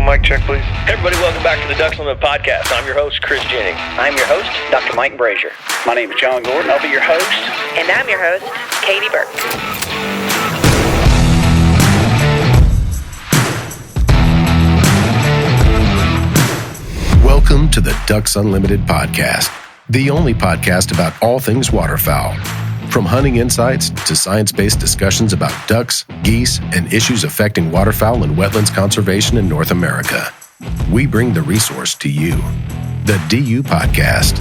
mic check, please. Hey everybody, welcome back to the Ducks Unlimited Podcast. I'm your host, Chris Jennings. I'm your host, Dr. Mike Brazier. My name is John Gordon. I'll be your host. And I'm your host, Katie Burke. Welcome to the Ducks Unlimited Podcast, the only podcast about all things waterfowl. From hunting insights to science-based discussions about ducks, geese, and issues affecting waterfowl and wetlands conservation in North America, we bring the resource to you, the DU Podcast.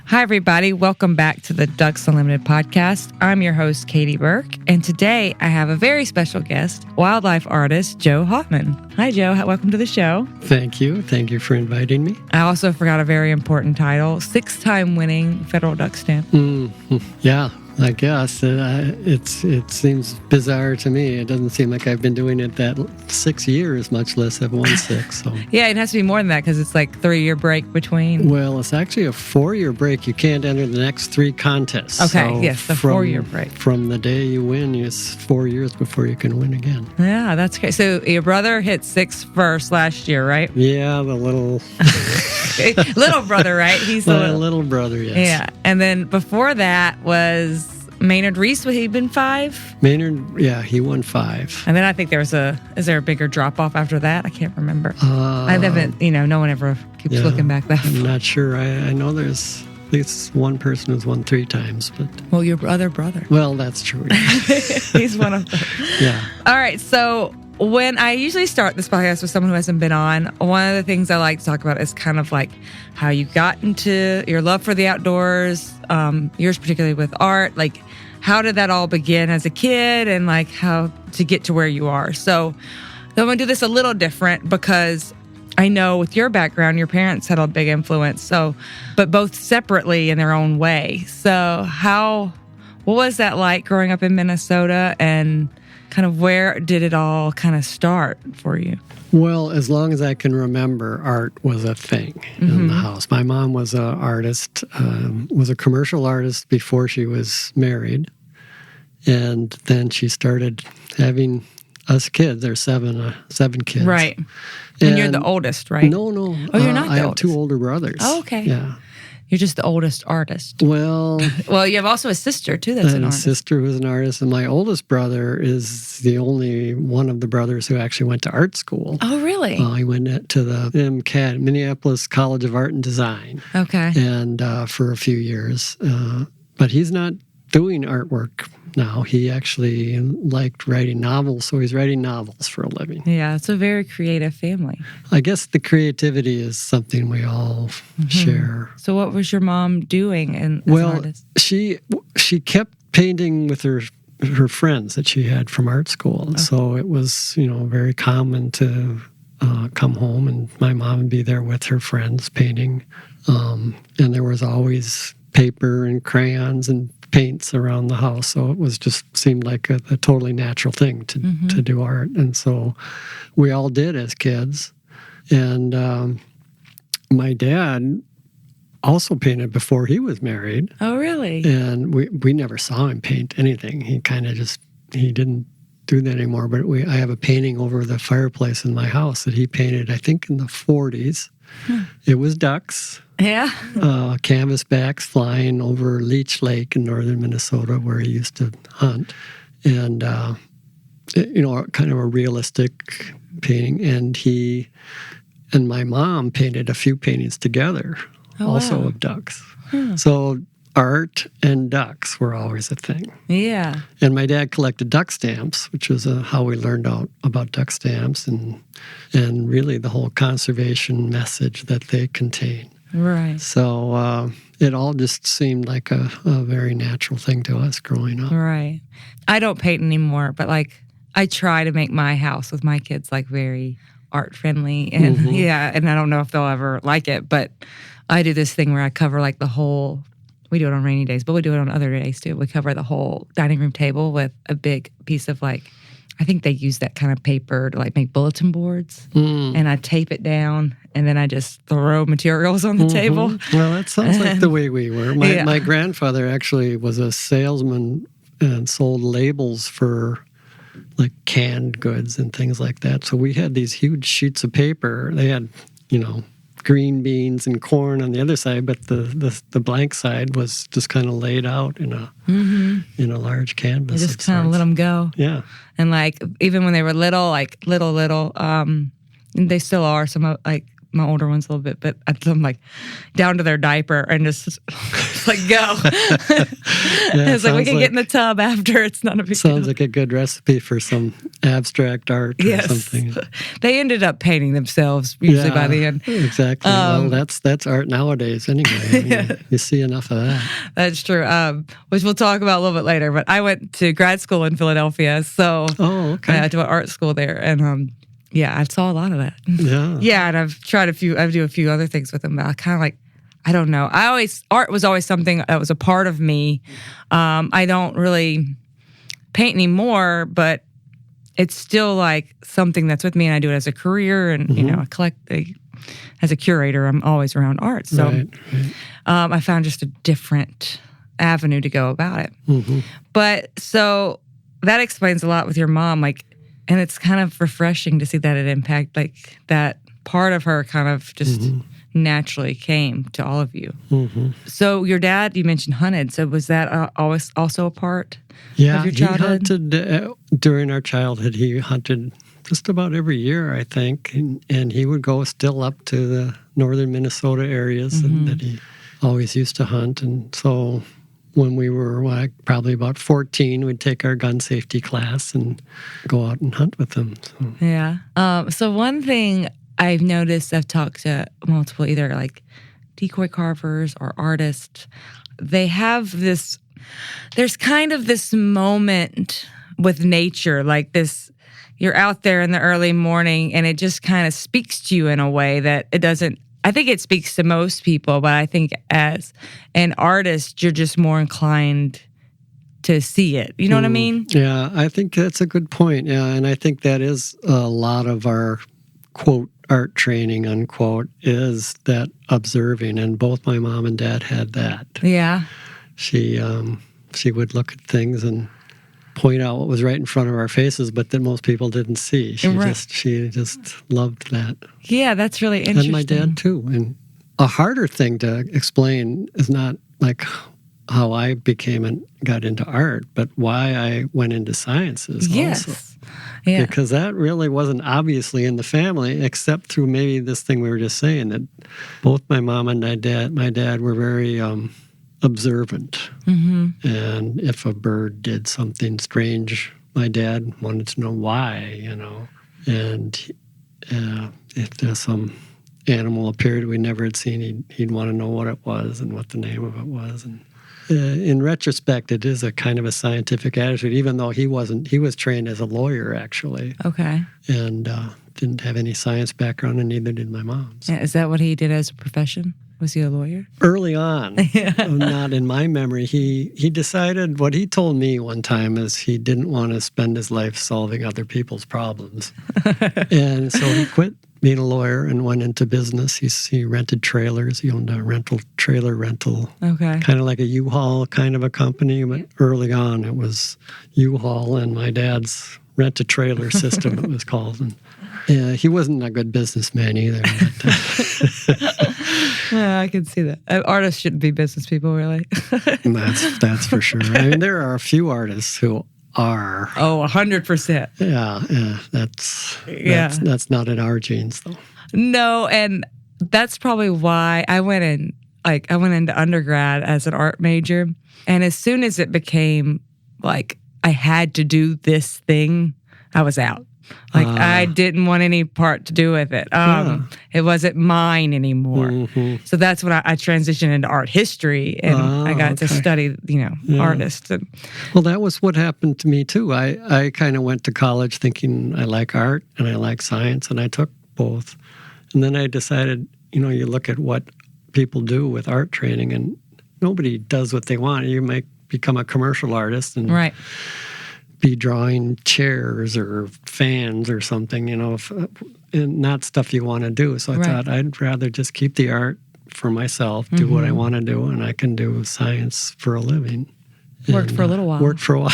Hi, everybody. Welcome back to the Ducks Unlimited Podcast. I'm your host, Katie Burke, and today I have a very special guest, wildlife artist Joe Hoffman. Hi, Joe. Welcome to the show. Thank you. Thank you for inviting me. I also forgot a very important title, 6-time winning federal duck stamp. Yeah, I guess. It seems bizarre to me. It doesn't seem like I've been doing it that 6 years, much less have won 6. So. Yeah, it has to be more than that because it's like 3-year break between. Well, it's actually a 4-year break. You can't enter the next 3 contests. Okay, so yes, the 4-year break. From the day you win, it's 4 years before you can win again. Yeah, that's great. So your brother hit 6 first last year, right? Yeah, the little... little brother, right? He's the little brother, yes. Yeah, and then before that was Maynard Reese. He'd been 5. Maynard, yeah, he won 5. And then I think is there a bigger drop off after that? I can't remember. I haven't, no one ever keeps looking back that far. I'm not sure. I know there's at least one person who's won 3 times, but well, your other brother. Well, that's true. Yeah. He's one of them. Yeah. All right, so. When I usually start this podcast with someone who hasn't been on, one of the things I like to talk about is kind of like how you got into your love for the outdoors, yours particularly with art. Like, how did that all begin as a kid and like how to get to where you are? So I'm going to do this a little different because I know with your background, your parents had a big influence, but both separately in their own way. So what was that like growing up in Minnesota, and kind of where did it all kind of start for you? Well, as long as I can remember, art was a thing in the house. My mom was an artist, was a commercial artist before she was married. And then she started having us kids. There's 7 kids. Right. And you're the oldest, right? No. Oh, you're not the I have oldest. 2 older brothers. Oh, okay. Yeah. You're just the oldest artist. Well, you have also a sister, too, that's an artist. And a sister who's an artist. And my oldest brother is the only one of the brothers who actually went to art school. Oh, really? He went to the MCAD, Minneapolis College of Art and Design. Okay. And for a few years. But he's not doing artwork now. He actually liked writing novels, so he's writing novels for a living. Yeah, it's a very creative family. I guess the creativity is something we all share. So what was your mom doing as an artist? She kept painting with her friends that she had from art school. And so it was, very common to come home and my mom would be there with her friends painting. And there was always paper and crayons and paints around the house, so it was just seemed like a totally natural thing to do art, and so we all did as kids. And my dad also painted before he was married. Oh, really? And we never saw him paint anything. He kind of he didn't do that anymore. But I have a painting over the fireplace in my house that he painted, I think, in the 40s. It was ducks. Yeah. Canvas backs flying over Leech Lake in northern Minnesota where he used to hunt. And, kind of a realistic painting. And he and my mom painted a few paintings together, also of ducks. So art and ducks were always a thing. Yeah. And my dad collected duck stamps, which was how we learned out about duck stamps and really the whole conservation message that they contain. Right. So it all just seemed like a very natural thing to us growing up. Right. I don't paint anymore, but I try to make my house with my kids very art friendly. And and I don't know if they'll ever like it, but I do this thing where I cover the whole, we do it on rainy days, but we do it on other days too. We cover the whole dining room table with a big piece of I think they use that kind of paper to like make bulletin boards. And I tape it down and then I just throw materials on the table. Well, that sounds like the way we were. My grandfather actually was a salesman and sold labels for like canned goods and things like that. So we had these huge sheets of paper. They had, green beans and corn on the other side, but the blank side was just kind of laid out in a large canvas. You just kind of let them go. Yeah. And like even when they were little, they still are. Some of like my older ones a little bit, but I them like down to their diaper and just like go. It's like we can get in the tub after. It's not a big deal. Sounds like a good recipe for some abstract art or something. They ended up painting themselves usually by the end. Exactly. Well, that's art nowadays anyway. You see enough of that. That's true. Which we'll talk about a little bit later. But I went to grad school in Philadelphia, so I went to an art school there, and I saw a lot of that. Yeah, and I've tried I do a few other things with them, but I kind of like, I don't know. Art was always something that was a part of me. I don't really paint anymore, but it's still like something that's with me, and I do it as a career, and I collect. As a curator, I'm always around art, so I found just a different avenue to go about it. But so that explains a lot with your mom, like. And it's kind of refreshing to see that it impact, like that part of her kind of just naturally came to all of you. So your dad, you mentioned hunted. So was that always also a part of your childhood? He hunted during our childhood. He hunted just about every year, I think. And he would go still up to the northern Minnesota areas that he always used to hunt. And so when we were probably about 14, we'd take our gun safety class and go out and hunt with them. So. Yeah. So one thing I've noticed, I've talked to multiple either like decoy carvers or artists, they have this, there's kind of this moment with nature, like this, you're out there in the early morning and it just kind of speaks to you in a way that it doesn't, I think it speaks to most people, but I think as an artist, you're just more inclined to see it. You know what I mean? Yeah, I think that's a good point. Yeah, and I think that is a lot of our, quote, art training, unquote, is that observing. And both my mom and dad had that. Yeah. She would look at things and point out what was right in front of our faces, but that most people didn't see. She just loved that. Yeah, that's really interesting. And my dad too. And a harder thing to explain is not like how I got into art, but why I went into sciences also. Yeah. Because that really wasn't obviously in the family, except through maybe this thing we were just saying, that both my mom and my dad were very observant. And if a bird did something strange, my dad wanted to know why, And if there's some animal appeared we never had seen, he'd want to know what it was and what the name of it was. And in retrospect, it is a kind of a scientific attitude, even though he was trained as a lawyer, actually. Okay. And didn't have any science background, and neither did my mom. So. Yeah, is that what he did as a profession? Was he a lawyer? Early on, not in my memory. He decided, what he told me one time is he didn't want to spend his life solving other people's problems. And so he quit being a lawyer and went into business. He rented trailers. He owned a trailer rental. Okay. Kind of like a U-Haul kind of a company. But early on, it was U-Haul and my dad's rent-a-trailer system, it was called. And he wasn't a good businessman either. Yeah, I can see that. Artists shouldn't be business people, really. That's for sure. I mean, there are a few artists who are. Oh, 100%. Yeah, that's not in our genes, though. No, and that's probably why I went into undergrad as an art major, and as soon as it became like I had to do this thing, I was out. Like I didn't want any part to do with it. It wasn't mine anymore. So that's when I transitioned into art history, and I got to study, artists. And, well, that was what happened to me too. I kind of went to college thinking I like art and I like science, and I took both. And then I decided, you look at what people do with art training, and nobody does what they want. You might become a commercial artist and be drawing chairs or fans or something, and not stuff you want to do. So I thought I'd rather just keep the art for myself, do what I want to do, and I can do science for a living. Worked for a little while. Worked for a while.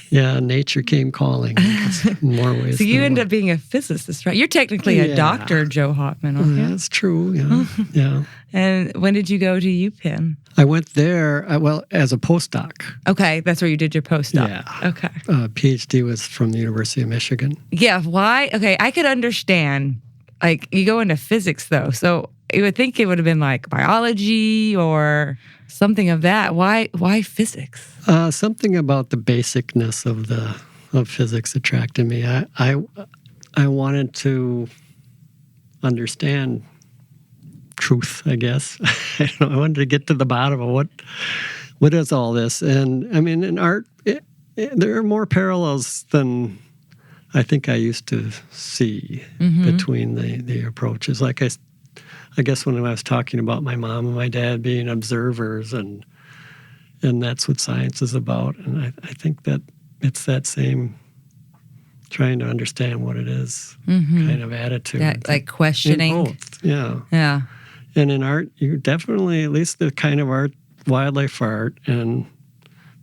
Yeah, nature came calling in more ways. So you end up being a physicist, right? You're technically a doctor, Joe Hoffman. Aren't you? That's true, yeah. And when did you go to UPenn? I went there, as a postdoc. Okay, that's where you did your postdoc. Yeah. Okay. PhD was from the University of Michigan. Yeah, why? Okay, I could understand. Like, you go into physics, though, so you would think it would have been like biology or something of that. Why physics? Something about the basicness of physics attracted me. I wanted to understand truth, I guess. I wanted to get to the bottom of what is all this. And I mean, in art, there are more parallels than I think I used to see between the approaches. Like I guess when I was talking about my mom and my dad being observers, and that's what science is about. And I think that it's that same trying to understand what it is kind of attitude. That, like questioning. In both, yeah. Yeah. And in art, you definitely, at least the kind of art, wildlife art, and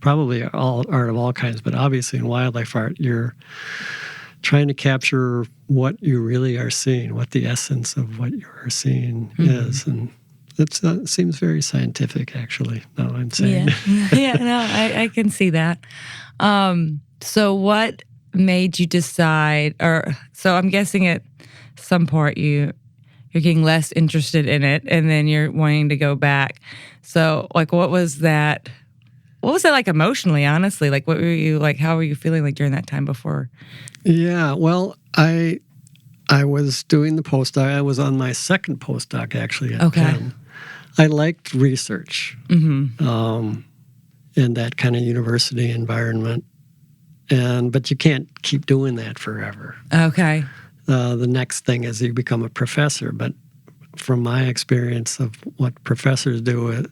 probably all art of all kinds, but obviously in wildlife art, you're trying to capture what you really are seeing, what the essence of what you are seeing is. And it seems very scientific, actually, now I'm saying. Yeah, no, I can see that. So what made you decide, so I'm guessing at some point you're getting less interested in it, and then you're wanting to go back. So, like, what was that like emotionally, honestly? Like, what were you, like, how were you feeling like during that time before? Yeah, well, I was doing the postdoc. I was on my second postdoc, actually, at Penn. I liked research in that kind of university environment, but you can't keep doing that forever. Okay. The next thing is you become a professor, but from my experience of what professors do,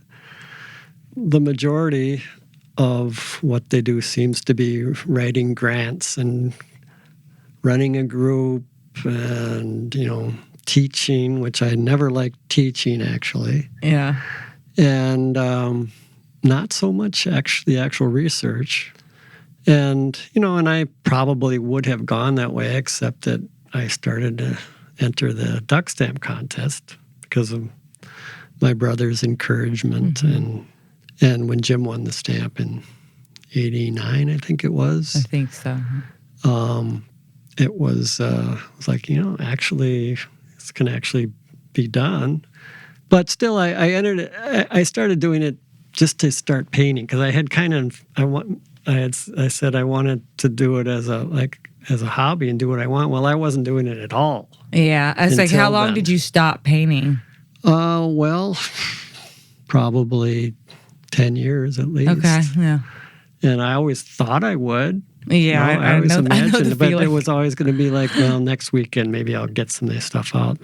the majority of what they do seems to be writing grants and running a group and, teaching, which I never liked teaching, actually. Yeah. And not so much the actual research. And, and I probably would have gone that way, except that I started to enter the duck stamp contest because of my brother's encouragement. And when Jim won the stamp in 89, I think it was. I think so. It was like, actually, this can actually be done. But still, I started doing it just to start painting, because I had I said I wanted to do it as a hobby and do what I want. Well, I wasn't doing it at all. Yeah. I was like, how long did you stop painting? Well, probably 10 years at least. Okay, yeah. And I always thought I would. Yeah, I always imagined, I know the but feeling. it was always going to be like, well, next weekend maybe I'll get some of this stuff out.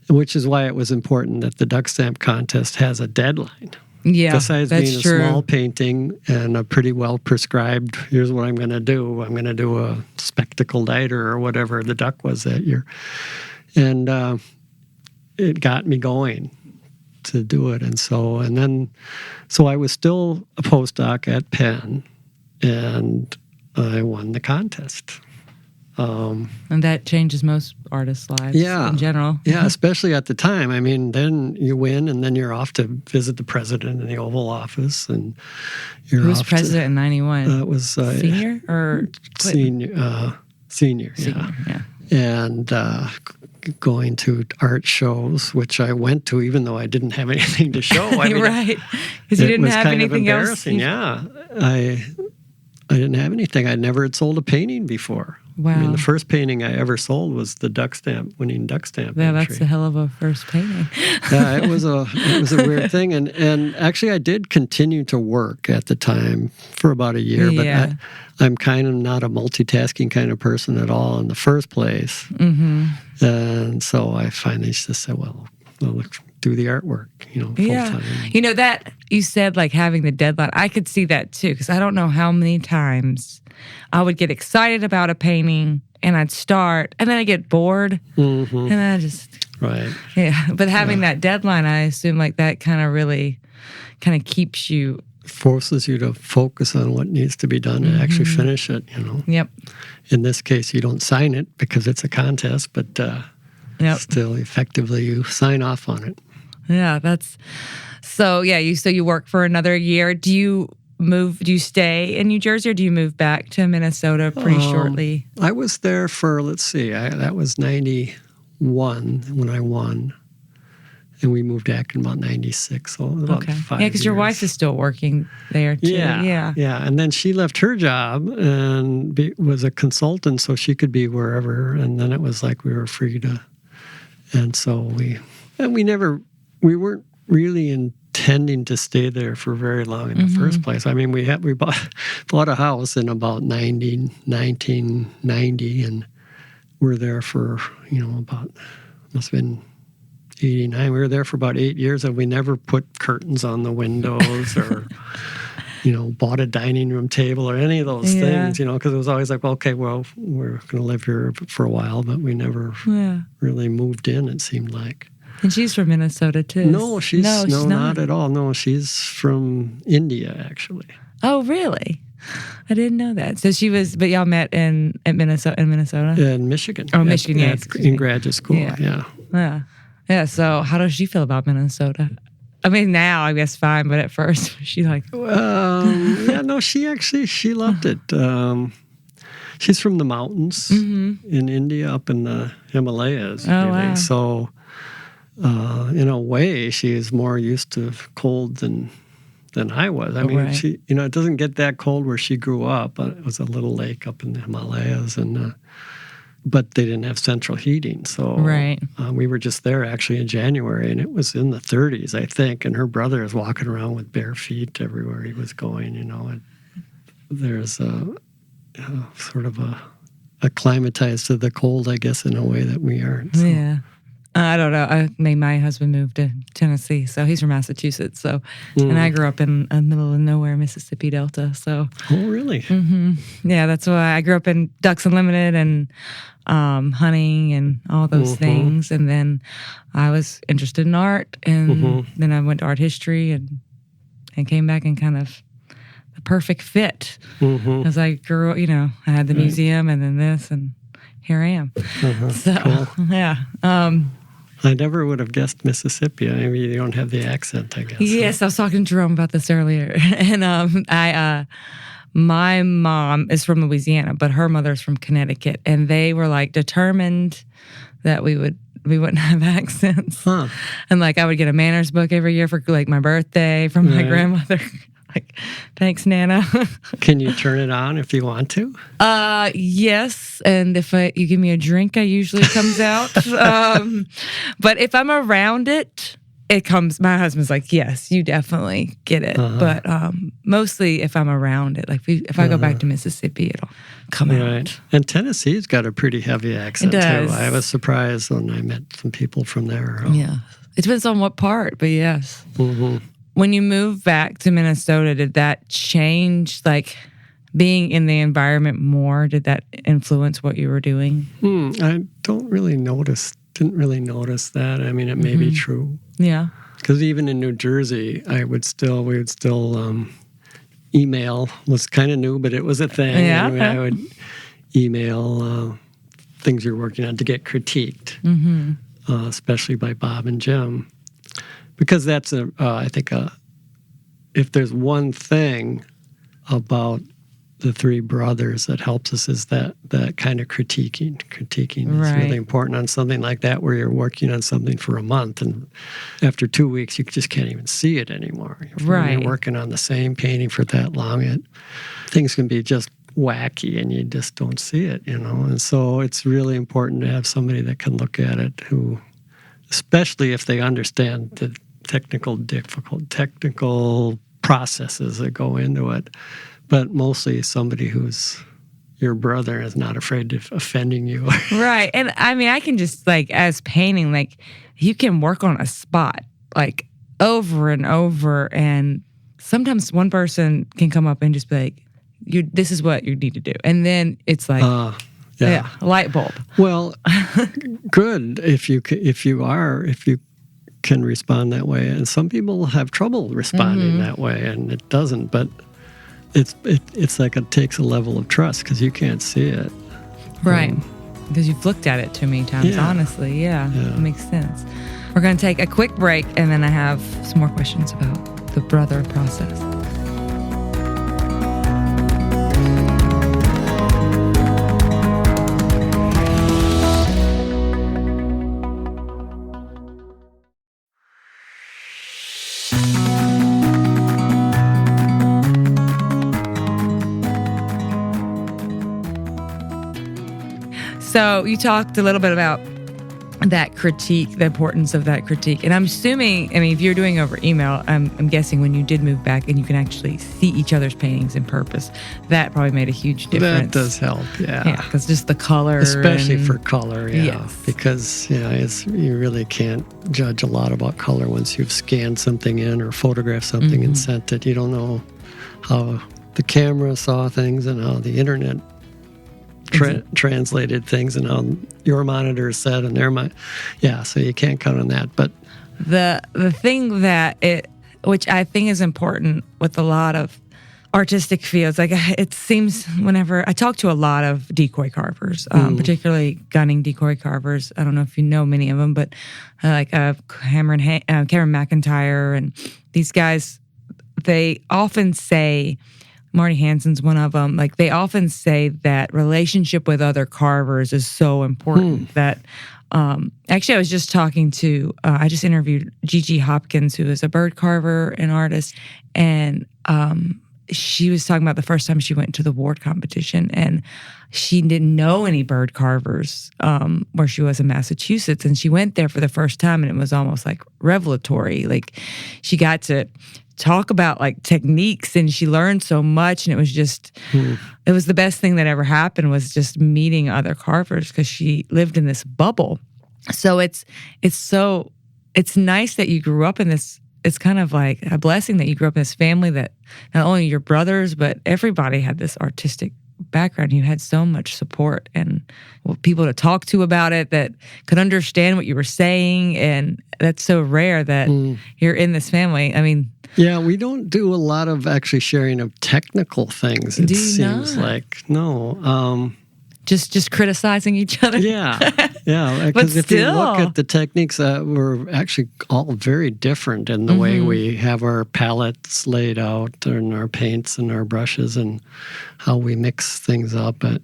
Which is why it was important that the duck stamp contest has a deadline. Yeah, besides that's being true. A small painting and a pretty well prescribed, here's what I'm going to do. I'm going to do a spectacled eider or whatever the duck was that year. And it got me going to do it. And so I was still a postdoc at Penn, and I won the contest. And that changes most artists' lives in general. Yeah, especially at the time. I mean, then you win, and then you're off to visit the president in the Oval Office, and you're Who was off president in 91? It was senior or Senior. Senior, Yeah. And going to art shows, which I went to, even though I didn't have anything to show. I mean, right, because you didn't have anything else. Yeah, I didn't have anything. I never had sold a painting before. Wow. I mean, the first painting I ever sold was the winning duck stamp. Yeah, entry. that's a hell of a first painting. Yeah, it was a weird thing, and actually I did continue to work at the time for about a year, but I'm kind of not a multitasking kind of person at all in the first place, and so I finally just said, well, do the artwork, full time. That you said, like, having the deadline, I could see that too, because I don't know how many times I would get excited about a painting and I'd start and then I get bored and I just... Right. Yeah, but having that deadline, I assume, like, that kind of really kind of keeps you... Forces you to focus on what needs to be done and actually finish it, Yep. In this case, you don't sign it because it's a contest, but still, effectively, you sign off on it. Yeah, that's... So, yeah, you work for another year. Do you stay in New Jersey or do you move back to Minnesota pretty shortly? I was there for, that was 91 when I won. And we moved back in about 96, so about 5 years. Yeah, because your wife is still working there, too. Yeah. And then she left her job and was a consultant, so she could be wherever. And then it was like we were free to... And so we weren't really intending to stay there for very long in the first place. I mean, we bought a house in about 1990, and we're there for, about... Must have been... 89. We were there for about 8 years, and we never put curtains on the windows or, bought a dining room table or any of those things, because it was always like, okay, well, we're going to live here for a while, but we never really moved in, it seemed like. And she's from Minnesota, too. No, she's not at all. No, she's from India, actually. Oh, really? I didn't know that. So she was, but y'all met in Minnesota? In Michigan. Oh, Michigan, yes. In graduate school, yeah. Yeah, so how does she feel about Minnesota? I mean, now I guess fine, but at first was she like... she loved it. She's from the mountains in India, up in the Himalayas. Oh, really. wow. So, in a way, she is more used to cold than I was. I mean, she, it doesn't get that cold where she grew up. It was a little lake up in the Himalayas, and... But they didn't have central heating, so we were just there actually in January, and it was in the 30s, I think. And her brother was walking around with bare feet everywhere he was going. And there's sort of acclimatized to the cold, I guess, in a way that we aren't. So. Yeah, I don't know. My husband moved to Tennessee, so he's from Massachusetts. So, and I grew up in the middle of nowhere, Mississippi Delta. So. Oh, really? Yeah, that's why I grew up in Ducks Unlimited and hunting and all those things. And then I was interested in art, and then I went to art history and came back and kind of the perfect fit as I grew. I had the museum and then this, and here I am. So cool. Yeah. I never would have guessed Mississippi. I mean, you don't have the accent, I guess. Yes, I was talking to Jerome about this earlier, and my mom is from Louisiana, but her mother's from Connecticut, and they were like determined that we wouldn't have accents. And like I would get a manners book every year for like my birthday from my grandmother. Like, thanks, Nana. Can you turn it on if you want to? Yes, and if you give me a drink, it usually comes out. But if I'm around it, it comes. My husband's like, yes, you definitely get it. But mostly if I'm around it, like if I go back to Mississippi, it'll come out. And Tennessee's got a pretty heavy accent, it does. too. I was surprised when I met some people from there. Yeah. It depends on what part, but yes. When you moved back to Minnesota, did that change, like, being in the environment more? Did that influence what you were doing? I didn't really notice that. I mean, it may be true. Yeah. Because even in New Jersey, we would still email was kind of new, but it was a thing. Yeah. Anyway, I would email things you're working on to get critiqued, especially by Bob and Jim. Because that's I think if there's one thing about the three brothers that helps us is that kind of critiquing. Critiquing is really important on something like that, where you're working on something for a month, and after 2 weeks you just can't even see it anymore. When you're working on the same painting for that long, things can be just wacky and you just don't see it, And so it's really important to have somebody that can look at it who, especially if they understand the technical processes that go into it, but mostly somebody who's your brother is not afraid of offending you. Right. And I mean, I can just, like, as painting, like, you can work on a spot like over and over. And sometimes one person can come up and just be like, this is what you need to do. And then it's like, light bulb. Well, good if you can respond that way. And some people have trouble responding that way, and it doesn't. But it's like it takes a level of trust because you can't see it. Right. Because you've looked at it too many times, honestly. Yeah, it makes sense. We're going to take a quick break, and then I have some more questions about the brother process. So you talked a little bit about that critique, the importance of that critique. And I'm assuming, if you're doing over email, I'm guessing when you did move back and you can actually see each other's paintings in purpose, that probably made a huge difference. That does help, yeah. Yeah, because just the color. Especially for color, Yes. Because, you really can't judge a lot about color once you've scanned something in or photographed something and sent it. You don't know how the camera saw things and how the internet translated things and how your monitor said and their so you can't count on that. But the thing which I think is important with a lot of artistic fields, like it seems whenever I talk to a lot of decoy carvers, particularly gunning decoy carvers. I don't know if you know many of them, but like Cameron McIntyre and these guys, they often say, Marty Hansen's one of them. Like they often say that relationship with other carvers is so important that. Actually, I was just talking to. I just interviewed Gigi Hopkins, who is a bird carver and artist, and she was talking about the first time she went to the ward competition, and she didn't know any bird carvers where she was in Massachusetts, and she went there for the first time, and it was almost like revelatory. Like she got to talk about like techniques, and she learned so much, and it was just it was the best thing that ever happened, was just meeting other carvers, because she lived in this bubble. So it's nice that you grew up in this. It's kind of like a blessing that you grew up in this family that not only your brothers, but everybody had this artistic background. You had so much support and people to talk to about it that could understand what you were saying, and that's so rare that you're in this family. Yeah, we don't do a lot of actually sharing of technical things. It seems like no. Just criticizing each other. Yeah. Because if you look at the techniques, we're actually all very different in the way we have our palettes laid out and our paints and our brushes and how we mix things up. But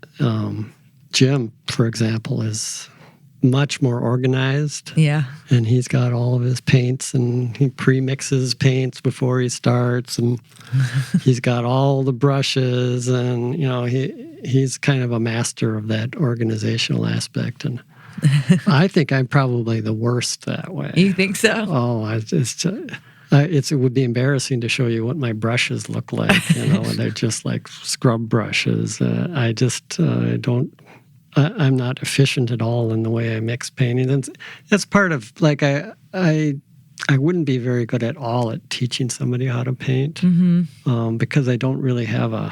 Jim, for example, is much more organized. Yeah. And he's got all of his paints, and he pre-mixes paints before he starts, and he's got all the brushes, and he's kind of a master of that organizational aspect. And I think I'm probably the worst that way. You think so? Oh, it would be embarrassing to show you what my brushes look like, and they're just like scrub brushes. I'm not efficient at all in the way I mix painting. And that's part of, like, I wouldn't be very good at all at teaching somebody how to paint because I don't really have a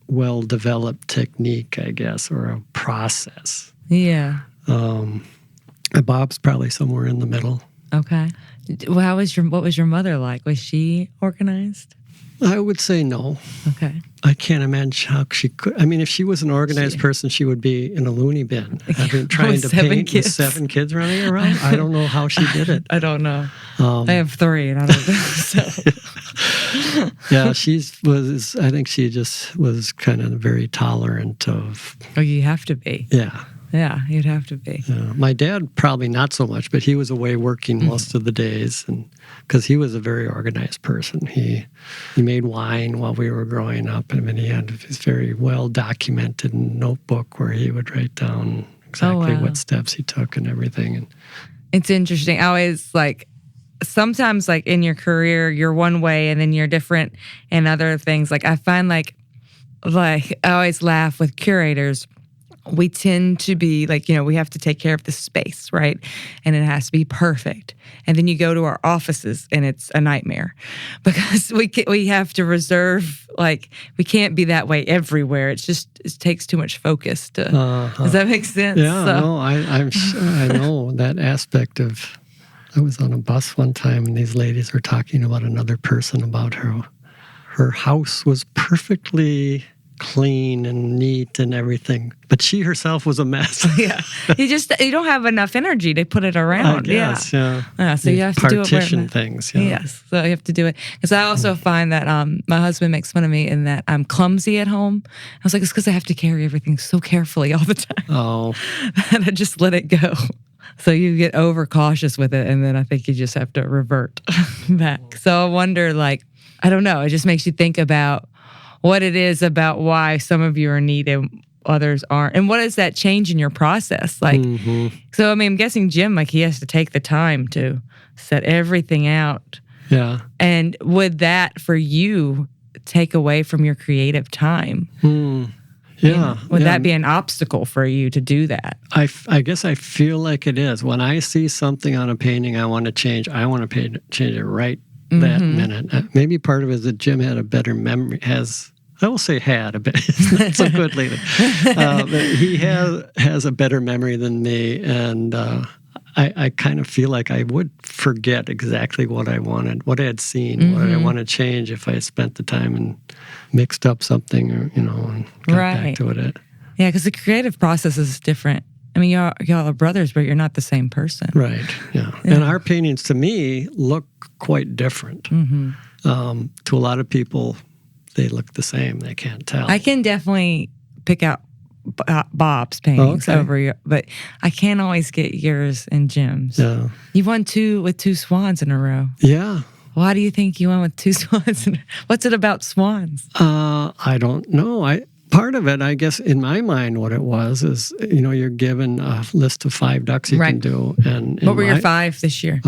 well-developed technique, I guess, or a process. Yeah. Bob's probably somewhere in the middle. Okay. Well, what was your mother like? Was she organized? I would say no. Okay. I can't imagine how she could. If she was an organized person, she would be in a loony bin. Trying to paint with 7 kids running around. I don't know how she did it. I don't know. I have 3, and I don't know. So. Yeah, I think she just was kind of very tolerant of. Oh, you have to be. Yeah. Yeah, you'd have to be. My dad probably not so much, but he was away working most of the days, and because he was a very organized person. He made wine while we were growing up, and he had his very well documented notebook where he would write down exactly what steps he took and everything. And it's interesting. I always sometimes in your career you're one way and then you're different in other things. Like I find like I always laugh with curators. we tend to be like, we have to take care of the space, right? And it has to be perfect. And then you go to our offices and it's a nightmare because we have to reserve, like, we can't be that way everywhere. It takes too much focus to, does that make sense? Yeah, no, I know that aspect of, I was on a bus one time and these ladies were talking about another person about her house was perfectly clean and neat and everything, but she herself was a mess. Yeah, you don't have enough energy to put it around. I guess, yeah. So you have to do it partition things. Yeah. Yes, so you have to do it because I also find that my husband makes fun of me in that I'm clumsy at home. I was like, it's because I have to carry everything so carefully all the time. Oh, and I just let it go. So you get overcautious with it, and then I think you just have to revert back. So I wonder, like, I don't know. It just makes you think about what it is about why some of you are neat and others aren't. And what is that change in your process? Like, So, I mean, I'm guessing Jim, like, he has to take the time to set everything out. yeah. And would that, for you, take away from your creative time? Yeah. Would that be an obstacle for you to do that? I guess I feel like it is. When I see something on a painting I want to change, I want to change it right that minute. Maybe part of it is that Jim had a better memory, I will say had a bit. It's not so good lately. But he has a better memory than me, and I kind of feel like I would forget exactly what I wanted, what I had seen, what I want to change if I spent the time and mixed up something or, and got back to it. Yeah, because the creative process is different. I mean, y'all are brothers, but you're not the same person. Right, yeah. And our paintings, to me, look quite different. To a lot of people, they look the same. They can't tell. I can definitely pick out Bob's paintings over your, but I can't always get yours and Jim's. Yeah. You won with two swans in a row. Yeah. Why do you think you won with two swans? What's it about swans? I don't know. Part of it, I guess, in my mind, what it was is, you're given a list of 5 ducks you can do. And what were your 5 this year?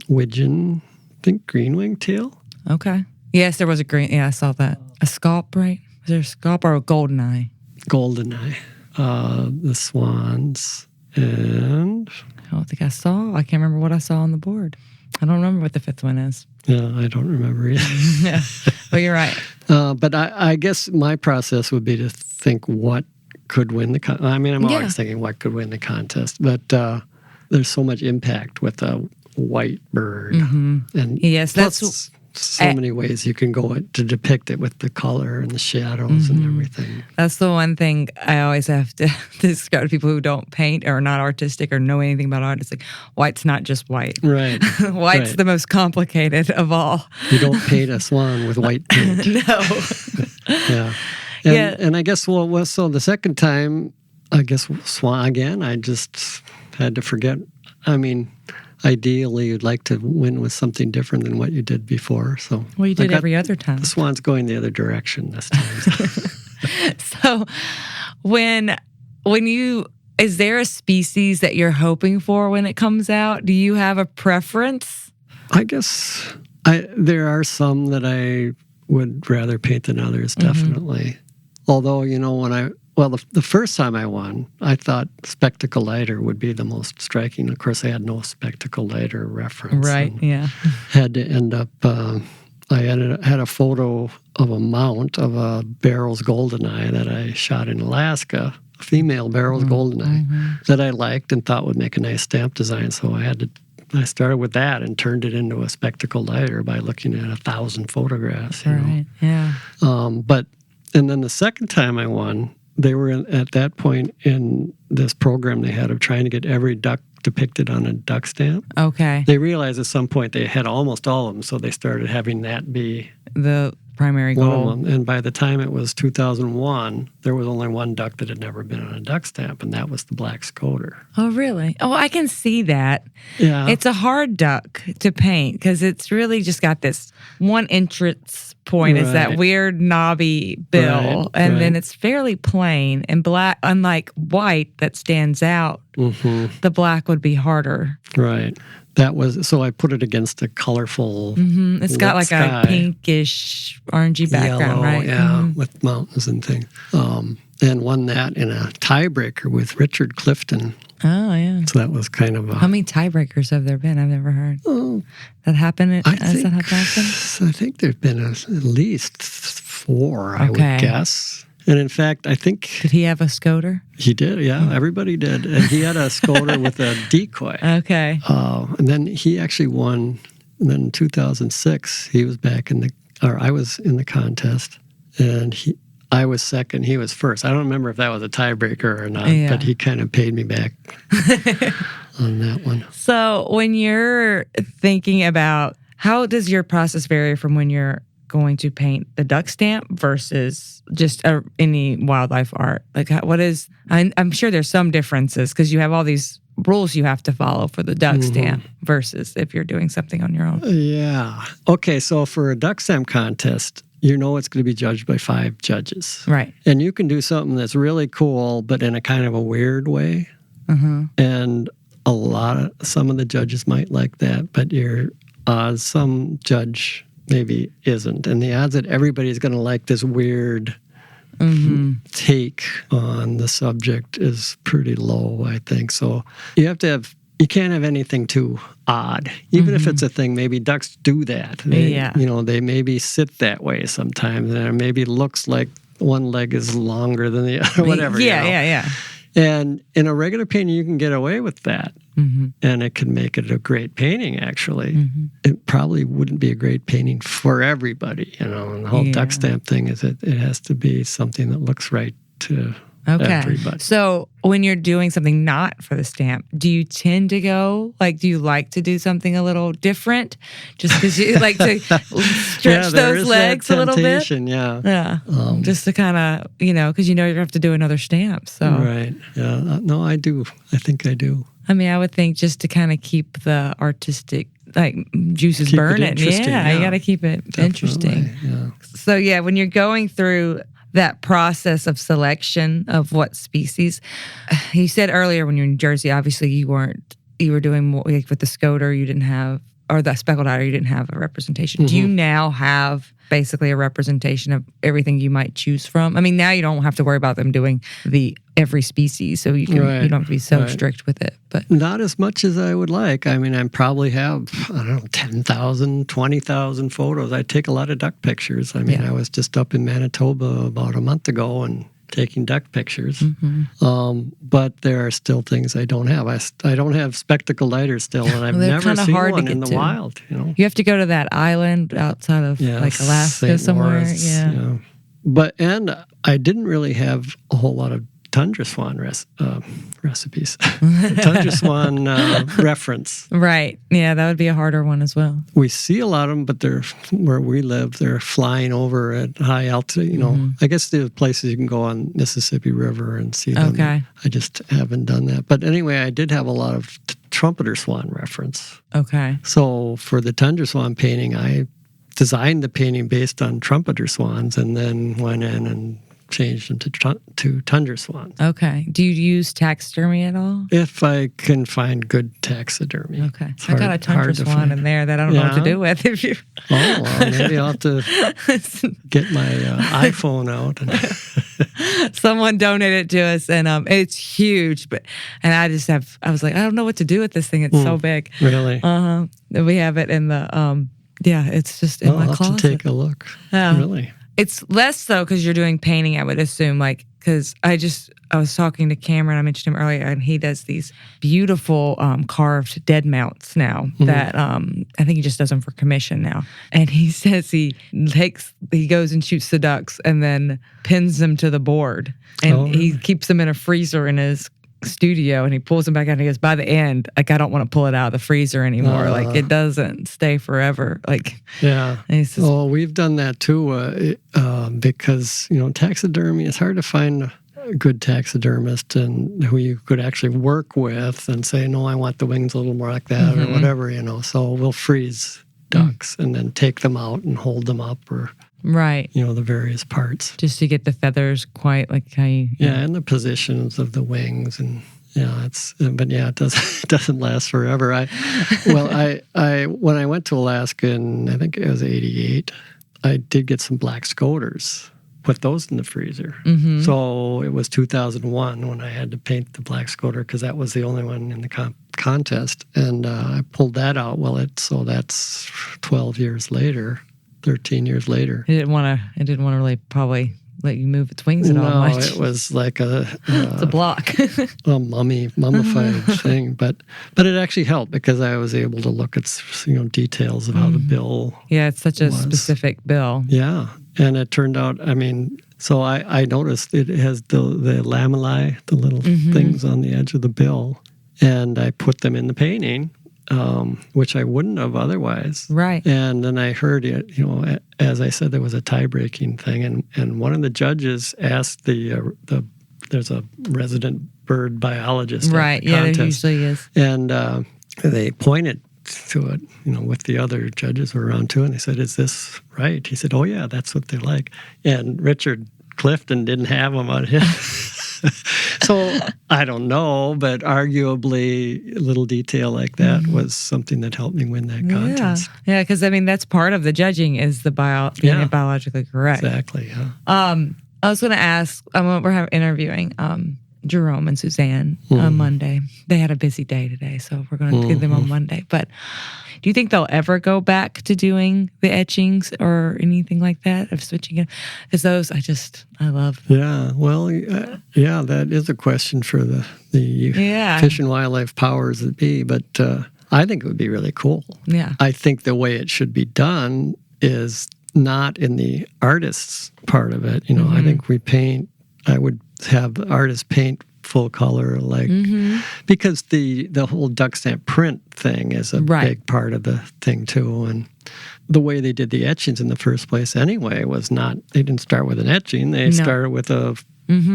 Widgeon, I think green-winged teal. Okay. Yes, there was a green. Yeah, I saw that. A scalp, right? Was there a scalp or a golden eye? Golden eye. The swans. And I don't think I saw. I can't remember what I saw on the board. I don't remember what the 5th one is. Yeah, I don't remember either. Yeah, well, you're right. But I guess my process would be to think what could win the contest. I mean, I'm always thinking what could win the contest. But there's so much impact with a white bird. And yes, that's so many ways you can go to depict it with the color and the shadows and everything. That's the one thing I always have to describe to people who don't paint or are not artistic or know anything about art. It's like, white's not just white. Right. White's the most complicated of all. You don't paint a swan with white paint. No. Yeah. And I guess, so the second time, I guess swan again, I just had to forget. I mean, ideally, you'd like to win with something different than what you did before. So, well, you did every other time. The swan's going the other direction this time. So, is there a species that you're hoping for when it comes out? Do you have a preference? I guess there are some that I would rather paint than others, definitely. Although, the first time I won, I thought spectacle lighter would be the most striking. Of course, I had no spectacle lighter reference. Right, yeah. Had to end up, I had a photo of a mount of a Barrow's Goldeneye that I shot in Alaska, a female Barrow's Goldeneye that I liked and thought would make a nice stamp design. So I started with that and turned it into a spectacle lighter by looking at 1,000 photographs. Right, yeah. And then the second time I won, they were at that point in this program they had of trying to get every duck depicted on a duck stamp. Okay. They realized at some point they had almost all of them, so they started having that be the primary one goal. of them. And by the time it was 2001, there was only one duck that had never been on a duck stamp, and that was the black scoter. Oh, really? Oh, I can see that. Yeah. It's a hard duck to paint because it's really just got this one entrance point is that weird knobby bill, and then it's fairly plain and black. Unlike white that stands out, the black would be harder. Right. So I put it against a colorful. It's got like sky. a pinkish, orangey background, Yellow, right? Yeah, with mountains and things. And won that in a tiebreaker with Richard Clifton. Oh, yeah. So that was kind of a... How many tiebreakers have there been? I've never heard. That happened? Does that happen? I think there've been at least 4, I would guess. And in fact, I think... Did he have a Scoter? He did, yeah. Everybody did. And he had a Scoter with a decoy. Okay. And then he actually won. And then in 2006, he was back I was in the contest. And I was second, he was first. I don't remember if that was a tiebreaker or not, but he kind of paid me back on that one. So when you're thinking about, how does your process vary from when you're going to paint the duck stamp versus just any wildlife art? Like, I'm sure there's some differences because you have all these rules you have to follow for the duck stamp versus if you're doing something on your own. Yeah. Okay, so for a duck stamp contest, you know it's going to be judged by 5 judges. Right. And you can do something that's really cool, but in a kind of a weird way. And some of the judges might like that, but some judge maybe isn't. And the odds that everybody's going to like this weird take on the subject is pretty low, I think. So you can't have anything too odd. Even if it's a thing, maybe ducks do that. They maybe sit that way sometimes, and it maybe looks like one leg is longer than the other, whatever. Yeah. And in a regular painting, you can get away with that. And it can make it a great painting, actually. It probably wouldn't be a great painting for everybody, And the whole duck stamp thing is it has to be something that looks right to everybody. So when you're doing something not for the stamp, do you tend to do you like to do something a little different? Just because you like to stretch those legs a little bit? Yeah. Just to kind of, because you have to do another stamp. So. Right. Yeah. No, I do. I think I do. I mean, I would think just to kind of keep the artistic juices burning. Yeah, you got to keep it interesting. Yeah. So when you're going through that process of selection of what species, you said earlier when you're in Jersey, obviously you were doing more like with the Scoter, you didn't have, or the speckled otter, you didn't have a representation. Do you now have basically a representation of everything you might choose from? I mean, now you don't have to worry about them doing every species, so you don't have to be so strict with it. But not as much as I would like. I mean, I probably have, 10,000, 20,000 photos. I take a lot of duck pictures. I mean, I was just up in Manitoba about a month ago and taking duck pictures. But there are still things I don't have. I don't have spectacled eider still, and I've never seen one in the wild. You have to go to that island outside of Alaska St. somewhere. Lawrence, and I didn't really have a whole lot of tundra swan recipes. Tundra swan reference. Right. Yeah, that would be a harder one as well. We see a lot of them, but they're where we live. They're flying over at high altitude. I guess there's places you can go on Mississippi River and see them. Okay. I just haven't done that. But anyway, I did have a lot of trumpeter swan reference. Okay. So for the tundra swan painting, I designed the painting based on trumpeter swans and then went in and changed them to tundra swans. Okay. Do you use taxidermy at all? If I can find good taxidermy. Okay. I got a tundra swan in there that I don't know what to do with. If you. Oh, well, maybe I'll have to get my iPhone out. And someone donated it to us, and it's huge. And I was like, I don't know what to do with this thing. It's so big. Really? We have it in the it's just in my closet. I'll have to take a look. Really? It's less so because you're doing painting, I would assume, because I was talking to Cameron, I mentioned him earlier, and he does these beautiful carved dead mounts now that I think he just does them for commission now. And he says he goes and shoots the ducks and then pins them to the board. And he keeps them in a freezer in his studio, and he pulls them back out and he goes, by the end, I don't want to pull it out of the freezer anymore. It doesn't stay forever. And says, we've done that too because taxidermy, it's hard to find a good taxidermist and who you could actually work with and say, no, I want the wings a little more like that or whatever, so we'll freeze ducks and then take them out and hold them up or the various parts. Just to get the feathers quite like how you... Yeah, and the positions of the wings. And it doesn't last forever. When I went to Alaska in, I think it was 88, I did get some black scoters. Put those in the freezer. Mm-hmm. So it was 2001 when I had to paint the black scoter because that was the only one in the contest. And I pulled that out. So that's 12 years later, 13 years later. It didn't want to really probably let you move its wings at all much. No, it was like it's a block. a mummified thing. But it actually helped because I was able to look at details of how the bill Yeah, it's such a was. specific bill. Yeah. And it turned out, so I noticed it has the lamellae, the little things on the edge of the bill, and I put them in the painting, which I wouldn't have otherwise. Right. And then I heard it, as I said, there was a tie-breaking thing, and one of the judges asked there's a resident bird biologist Right, at the yeah, contest, there usually is. and they pointed to it, with the other judges who were around too, and they said, "Is this right?" He said, "Oh yeah, that's what they like." And Richard Clifton didn't have them on his. So I don't know, but arguably a little detail like that was something that helped me win that contest. Yeah, because that's part of the judging is the being biologically correct. Exactly. Yeah. I was going to ask. We're interviewing Jerome and Suzanne on Monday. They had a busy day today, so we're going to get them on Monday. But do you think they'll ever go back to doing the etchings or anything like that, of switching it? Because those, I love. Yeah, well, that is a question for the Fish and Wildlife powers that be, but I think it would be really cool. Yeah. I think the way it should be done is not in the artist's part of it. I think I would have the artist paint full color, because the whole duck stamp print thing is a big part of the thing too. And the way they did the etchings in the first place anyway was they didn't start with an etching. They started with a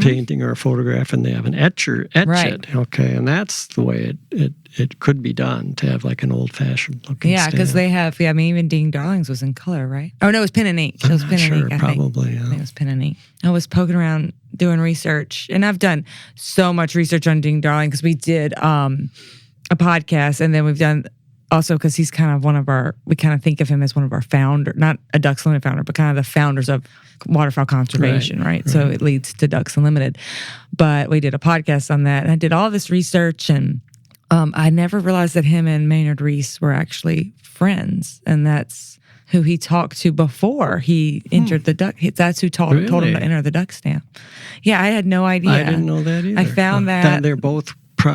painting or a photograph, and they have an etcher etch it. Okay, and that's the way it could be done, to have like an old-fashioned looking Yeah, because they have, even Ding Darlings was in color, right? Oh, no, it was pen and ink. It was pen and ink, I think. Probably, yeah. I think it was pen and ink. I was poking around doing research, and I've done so much research on Ding Darling because we did a podcast, and then we've done also because he's kind of we kind of think of him as one of our founders, not a Ducks Unlimited founder, but kind of the founders of waterfowl conservation, right? So it leads to Ducks Unlimited. But we did a podcast on that, and I did all this research, and I never realized that him and Maynard Reese were actually friends, and that's who he talked to before he entered the duck. That's who told him to enter the duck stamp. Yeah, I had no idea. I didn't know that either. I found that they're both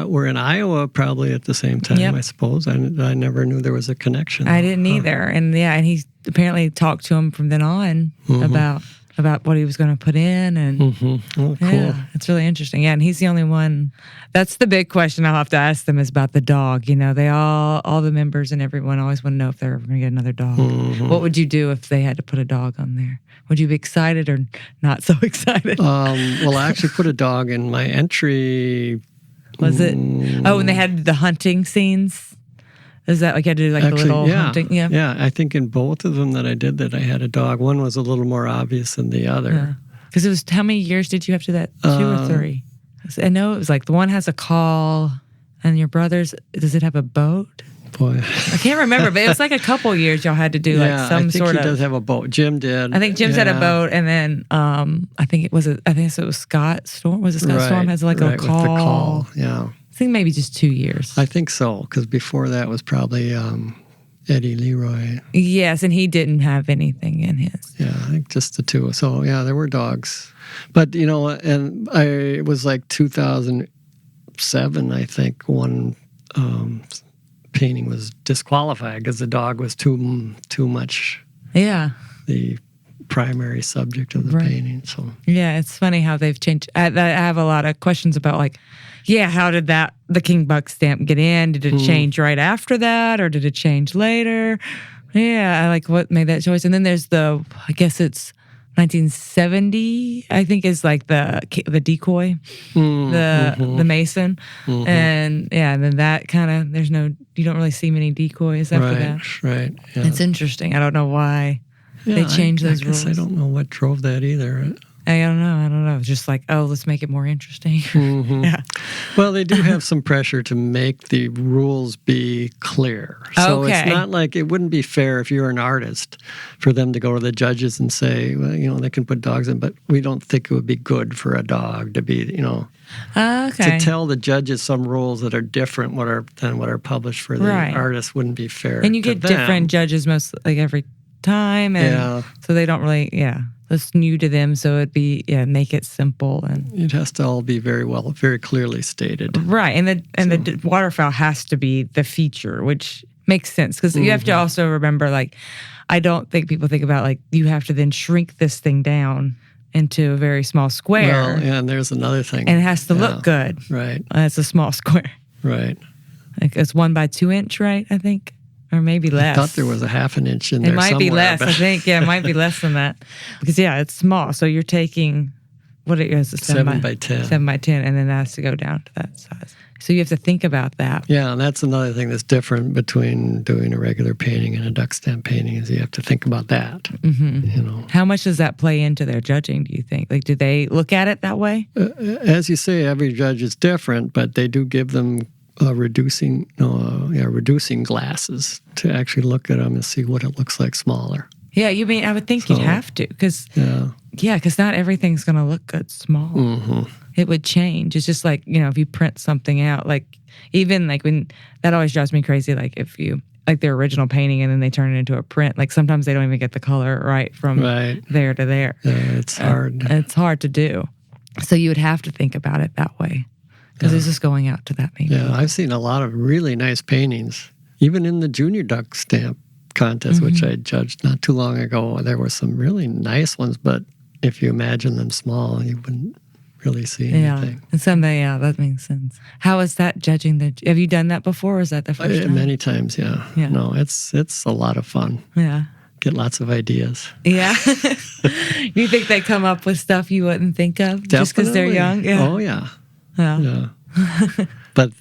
were in Iowa probably at the same time. I suppose. I never knew there was a connection. I didn't either, and he apparently talked to him from then on about what he was going to put in, and Oh, cool. Yeah, it's really interesting. Yeah, and he's the only one. That's the big question I'll have to ask them, is about the dog. They all the members and everyone always want to know if they're ever going to get another dog. What would you do if they had to put a dog on there? Would you be excited or not so excited? Well, I actually put a dog in my entry. Was it? Oh, and they had the hunting scenes. Is that like you had to do like actually, the little hunting? Yeah. Yeah, I think in both of them that I did that, I had a dog. One was a little more obvious than the other. Because it was, how many years did you have to do that? 2 or 3? I know it was like the one has a call, and your brother's, does it have a boat? Boy, I can't remember, but it was like a couple years y'all had to do like some sort of. I think he does have a boat. Jim did. I think Jim's had a boat, and then I think it was Scott Storm. Was it Scott Storm has like a call? With the call, yeah. I think maybe just 2 years. I think so, because before that was probably Eddie Leroy. Yes, and he didn't have anything in his. Yeah, I think just the two. So yeah, there were dogs, but and it was like 2007. I think one painting was disqualified because the dog was too much. Yeah. The primary subject of the painting. So yeah, it's funny how they've changed. I have a lot of questions about how did the King Buck stamp get in? Did it change right after that, or did it change later? Yeah, I like what made that choice. And then there's I guess it's 1970, I think, is like the decoy, the mason, and and then that kind of you don't really see many decoys after that. Right. Yeah. It's interesting. I don't know why they changed those rules. I don't know what drove that either. I don't know. It's just like, oh, let's make it more interesting. Mm-hmm. Yeah. Well, they do have some pressure to make the rules be clear. So Okay. it's not like it wouldn't be fair if you're an artist for them to go to the judges and say, well, they can put dogs in, but we don't think it would be good for a dog to be, Okay. to tell the judges some rules that are different than what are published for the Right. artist wouldn't be fair. And you to get them. different judges most like every time, and so they don't really, it's new to them. So it'd be make it simple and It has to all be very clearly stated. right. And the waterfowl has to be the feature, which makes sense because you have to also remember, like, I don't think people think about like you have to then shrink this thing down into a very small square. Well, and there's another thing. And it has to look good. Right. It's a small square. Right. Like it's 1 by 2 inch, right? I think, or maybe less. I thought there was a half an inch in there. It might be somewhere, less. but- I think. Yeah, it might be less than that because it's small. So you're taking what it is, 7 by 10. 7 by 10, and then that has to go down to that size. So you have to think about that. Yeah, and that's another thing that's different between doing a regular painting and a duck stamp painting is you have to think about that. Mm-hmm. How much does that play into their judging, do you think? Like, do they look at it that way? As you say, every judge is different, but they do give them reducing glasses to actually look at them and see what it looks like smaller. Yeah, you mean, I would think you'd have to because, because not everything's going to look good small. Mm-hmm. It would change. It's just like, if you print something out, like even like when that always drives me crazy. Like if you like their original painting and then they turn it into a print, like sometimes they don't even get the color right from there to there. Yeah, it's hard. It's hard to do. So you would have to think about it that way because it's just going out to that maybe. Yeah, I've seen a lot of really nice paintings, even in the junior duck stamp contest, which I judged not too long ago. There were some really nice ones, but if you imagine them small, you wouldn't really see anything. And someday, that makes sense. How is that judging have you done that before, or is that the first time? Many times, yeah. No, it's a lot of fun. Yeah. Get lots of ideas. Yeah. You think they come up with stuff you wouldn't think of just because they're young? Yeah. Oh, yeah. Yeah. But,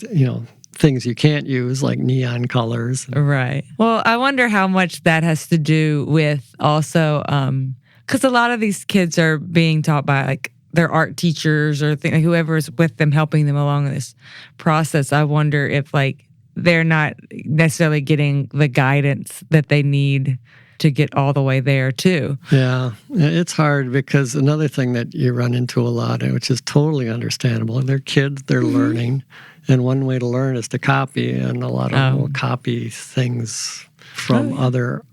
things you can't use like neon colors. Right. Well, I wonder how much that has to do with also, because a lot of these kids are being taught by like their art teachers or whoever's with them helping them along this process. I wonder if like they're not necessarily getting the guidance that they need to get all the way there too. Yeah, it's hard because another thing that you run into a lot, which is totally understandable, they're kids, they're learning, and one way to learn is to copy, and a lot of them will copy things from other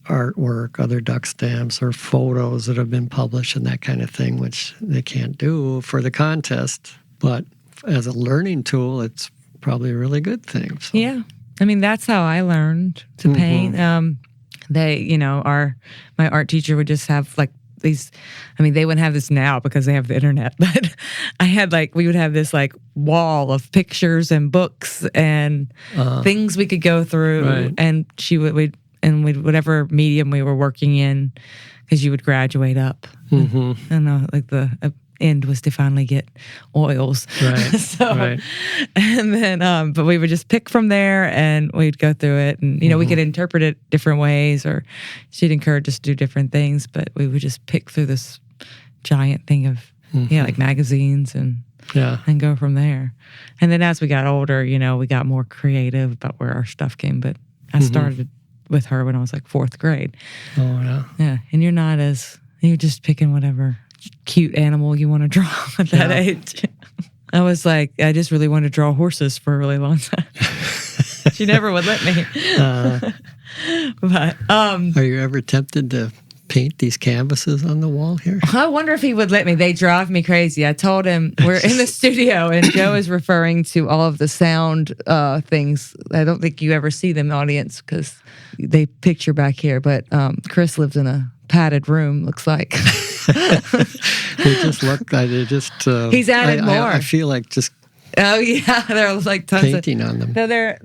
artwork, other duck stamps, or photos that have been published and that kind of thing, which they can't do for the contest. But as a learning tool, it's probably a really good thing. So. Yeah. I mean, that's how I learned to paint. They, my art teacher would just have like these, they wouldn't have this now because they have the internet, but I had we would have this wall of pictures and books and things we could go through. Right. And she would whatever medium we were working in, because you would graduate up. Mm-hmm. I don't know, the end was to finally get oils. Right. And then, but we would just pick from there and we'd go through it. And, we could interpret it different ways, or she'd encourage us to do different things, but we would just pick through this giant thing of, like magazines and go from there. And then as we got older, we got more creative about where our stuff came. But I started with her when I was 4th grade. Oh, yeah. Yeah. And you're just picking whatever cute animal you want to draw at that age. I was I just really wanted to draw horses for a really long time. She never would let me. But are you ever tempted to paint these canvases on the wall here? I wonder if he would let me. They drive me crazy. I told him we're in the studio and Joe is referring to all of the sound things. I don't think you ever see them, audience, because they picture back here. But Chris lives in a padded room, looks like. They just look. He's added more. I feel like just. Oh yeah, they're tons painting on them. No, they're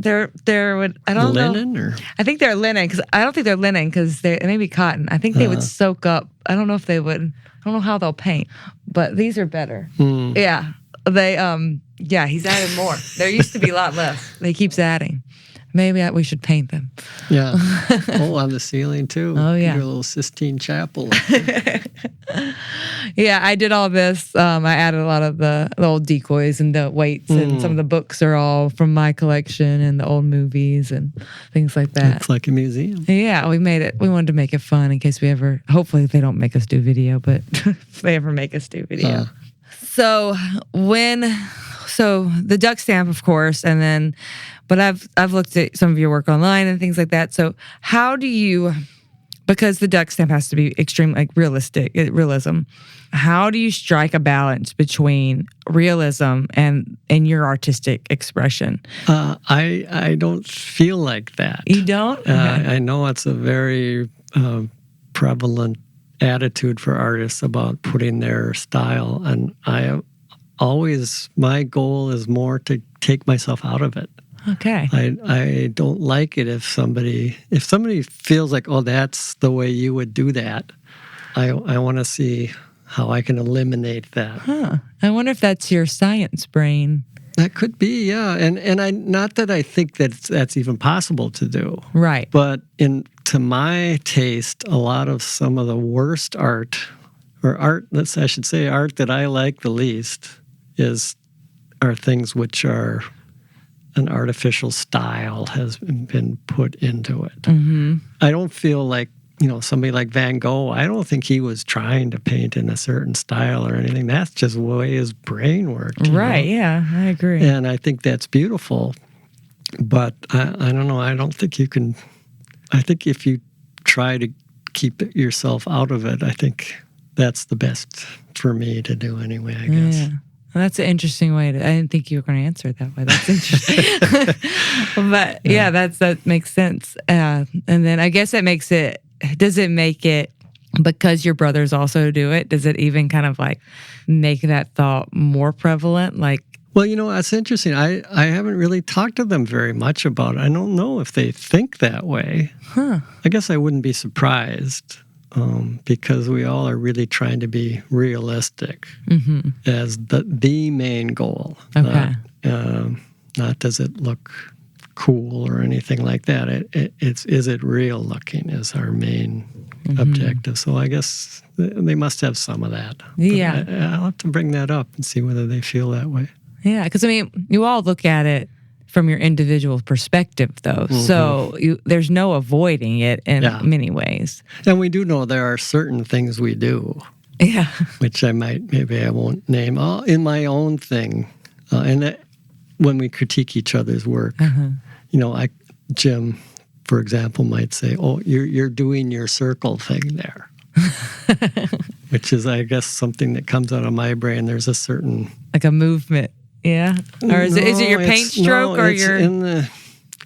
I don't know. Linen or I think they're linen because I don't think they're linen because they maybe cotton. I think they would soak up. I don't know if they would. I don't know how they'll paint, but these are better. Yeah, they he's added more. There used to be a lot less. He keeps adding. Maybe we should paint them. Yeah. Oh, on the ceiling too. Oh, yeah. Your little Sistine Chapel. Yeah, I did all this. I added a lot of the old decoys and the weights, and some of the books are all from my collection and the old movies and things like that. It's like a museum. Yeah, we made it. We wanted to make it fun in case we ever, hopefully they don't make us do video, but if they ever make us do video. So the duck stamp, of course, and then, but I've looked at some of your work online and things like that. So how do you, because the duck stamp has to be extreme, like realism, how do you strike a balance between realism and your artistic expression? I don't feel like that. You don't? Okay. I know it's a very prevalent attitude for artists about putting their style, and my goal is more to take myself out of it. Okay. I don't like it if somebody feels like, oh, that's the way you would do that. I want to see how I can eliminate that. Huh. I wonder if that's your science brain. That could be, yeah. And I not that I think that's even possible to do. Right. But to my taste, a lot of some of the worst art, or art that I like the least, are things which are an artificial style has been put into it. Mm-hmm. I don't feel like, somebody like Van Gogh, I don't think he was trying to paint in a certain style or anything. That's just the way his brain worked. Right, yeah, I agree. And I think that's beautiful. But I don't know, I don't think you can, I think if you try to keep yourself out of it, I think that's the best for me to do anyway, I guess. Yeah. Well, that's an interesting way I didn't think you were going to answer it that way. That's interesting. But yeah, that makes sense. And then I guess does it make it, because your brothers also do it, does it even kind of like make that thought more prevalent? Like, well, that's interesting. I haven't really talked to them very much about it. I don't know if they think that way. Huh. I guess I wouldn't be surprised. Because we all are really trying to be realistic as the main goal. Okay. Not does it look cool or anything like that. Is it real looking is our main objective. So I guess they must have some of that. Yeah. I'll have to bring that up and see whether they feel that way. Yeah, because you all look at it from your individual perspective, though. Mm-hmm. So there's no avoiding it in many ways. And we do know there are certain things we do. Yeah. Which I won't name. In my own thing. When we critique each other's work, Jim, for example, might say, oh, you're doing your circle thing there. Which is, I guess, something that comes out of my brain. There's a certain... Like a movement. Yeah, or is it your paint stroke or your?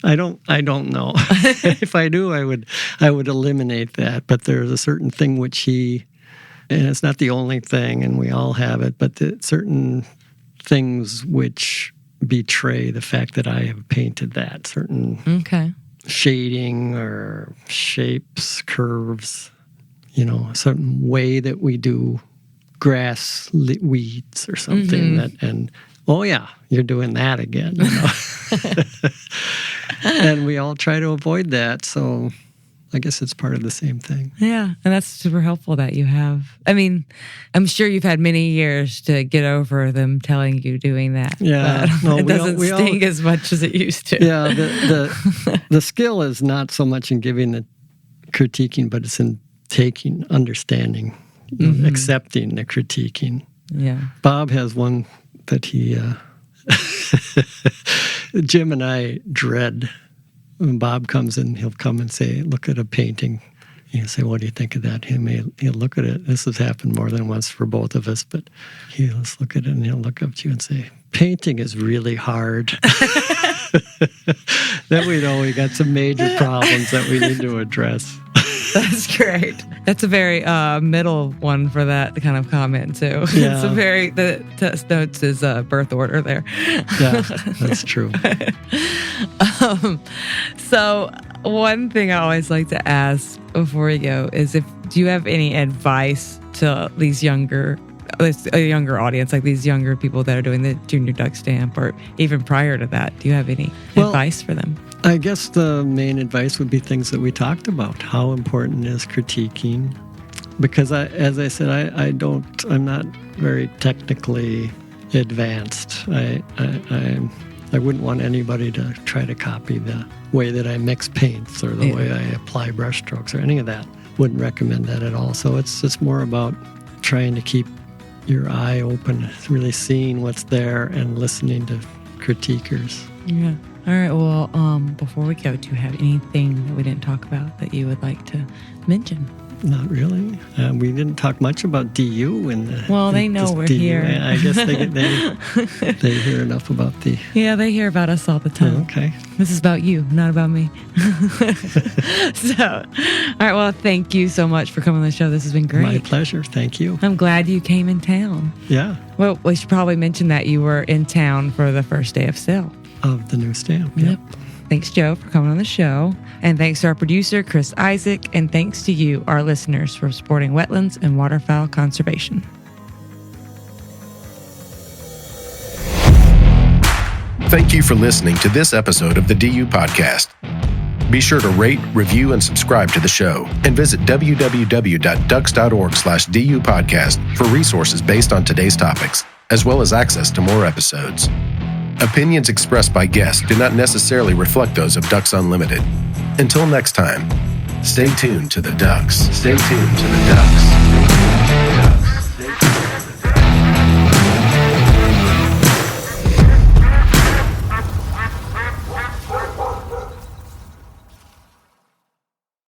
I don't know. If I do, I would eliminate that. But there's a certain thing which and it's not the only thing, and we all have it. But certain things which betray the fact that I have painted that certain shading or shapes, curves. A certain way that we do grass, weeds, or something that . Oh, yeah, you're doing that again. And we all try to avoid that. So I guess it's part of the same thing. Yeah, and that's super helpful that you have. I'm sure you've had many years to get over them telling you doing that. Yeah. But it doesn't sting as much as it used to. Yeah, the skill is not so much in giving the critiquing, but it's in taking, understanding, accepting the critiquing. Yeah. Bob has one that he, Jim and I dread. When Bob comes in, he'll come and say, look at a painting. He'll say, what do you think of that? He'll look at it. This has happened more than once for both of us, but he'll look at it and he'll look up to you and say, painting is really hard. Then we know we got some major problems that we need to address. That's great. That's a very middle one for that kind of comment, too. Yeah. It's the test notes is birth order there. Yeah, that's true. So one thing I always like to ask before we go is do you have any advice to these younger it's a younger audience, like these younger people that are doing the junior duck stamp, or even prior to that? Do you have any advice for them? I guess the main advice would be things that we talked about. How important is critiquing? Because as I said, I'm not very technically advanced. I wouldn't want anybody to try to copy the way that I mix paints or the way I apply brush strokes or any of that. Wouldn't recommend that at all. So it's more about trying to keep your eye open, really seeing what's there and listening to critiquers. Yeah. All right. Well, before we go, do you have anything that we didn't talk about that you would like to mention? Not really. We didn't talk much about DU. They know we're DU. here. I guess they hear enough about the... Yeah, they hear about us all the time. Oh, okay. This is about you, not about me. So, all right. Well, thank you so much for coming on the show. This has been great. My pleasure. Thank you. I'm glad you came in town. Yeah. Well, we should probably mention that you were in town for the first day of sale. Of the new stamp. Yep. Thanks, Joe, for coming on the show. And thanks to our producer, Chris Isaac. And thanks to you, our listeners, for supporting wetlands and waterfowl conservation. Thank you for listening to this episode of the DU Podcast. Be sure to rate, review, and subscribe to the show. And visit www.ducks.org/DU Podcast for resources based on today's topics, as well as access to more episodes. Opinions expressed by guests do not necessarily reflect those of Ducks Unlimited. Until next time, stay tuned to the Ducks. Stay tuned to the Ducks.